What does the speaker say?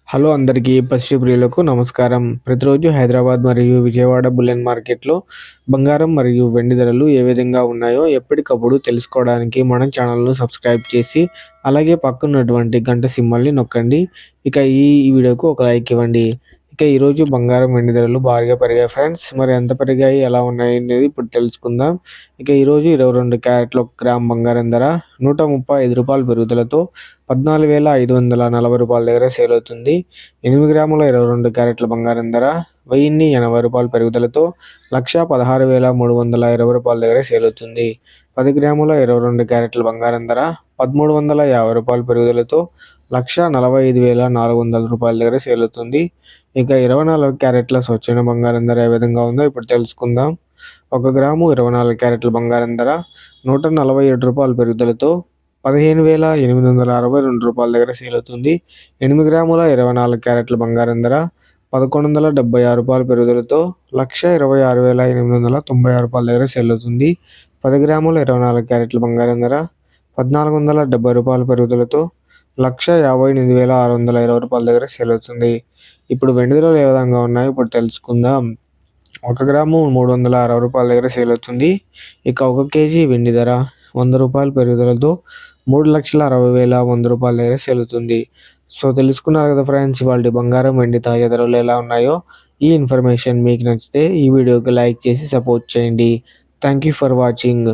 Hello అందరికీ పసిడి ప్రియులకు నమస్కారం. ప్రతిరోజు హైదరాబాద్ మరియు విజయవాడ బులియన్ మార్కెట్‌లో బంగారం మరియు వెండి ధరలు ఏ విధంగా ఉన్నాయో ఎప్పటికప్పుడు తెలుసుకోవడానికి మన ఛానల్‌ను సబ్స్క్రైబ్ చేసి, అలాగే పక్కనున్నటువంటి గంట సింబల్‌ని నొక్కండి. ఇక ఈ వీడియోకు ఒక లైక్ ఇవ్వండి. ఇక ఈరోజు బంగారం, వెండి ధరలు భారీగా పెరిగాయి ఫ్రెండ్స్. మరి ఎంత పెరిగాయి, ఎలా ఉన్నాయి అనేది ఇప్పుడు తెలుసుకుందాం. ఇక ఈరోజు 22 క్యారెట్ల 1 గ్రామ్ బంగారం ధర రూ. 135 పెరుగుదలతో రూ. 14,540 దగ్గర సేల్ అవుతుంది. 8 గ్రాముల 22 క్యారెట్ల బంగారం ధర రూ. 1,080 పెరుగుదలతో రూ. 1,16,320 దగ్గర సేల్ అవుతుంది. 10 గ్రాముల 22 క్యారెట్ల బంగారం ధర రూ. 1,350 పెరుగుదలతో రూ. 1,45,400 దగ్గర సేల్ అవుతుంది. ఇక 24 క్యారెట్ల స్వచ్ఛమైన బంగారం ధర ఏ విధంగా ఉందో ఇప్పుడు తెలుసుకుందాం. 1 గ్రాము 24 క్యారెట్ల బంగారం ధర రూ. 147 పెరుగుదలతో రూ. 15,862 దగ్గర సేల్ అవుతుంది. 8 గ్రాముల 24 క్యారెట్ల బంగారం ధర రూ. 1,176 పెరుగుదలతో రూ. 1,26,896 దగ్గర సేల్ అవుతుంది. 10 గ్రాముల 24 క్యారెట్ల బంగారం ధర రూ. 1,470 పెరుగుదలతో రూ. 1,58,620 దగ్గర సేల్ అవుతుంది. ఇప్పుడు వెండి ధరలు ఏ విధంగా ఉన్నాయో ఇప్పుడు తెలుసుకుందాం. 1 గ్రాము రూ. 360 దగ్గర సేల్ అవుతుంది. ఇక 1 కేజీ వెండి ధర రూ. 100 పెరుగుదలతో రూ. 3,60,100 దగ్గర సేల్ అవుతుంది. సో తెలుసుకున్నారు కదా ఫ్రెండ్స్, ఇవాళ బంగారం, వెండి తాజా ధరలు ఎలా ఉన్నాయో. ఈ ఇన్ఫర్మేషన్ మీకు నచ్చితే ఈ వీడియోకి లైక్ చేసి సపోర్ట్ చేయండి. Thank you for watching.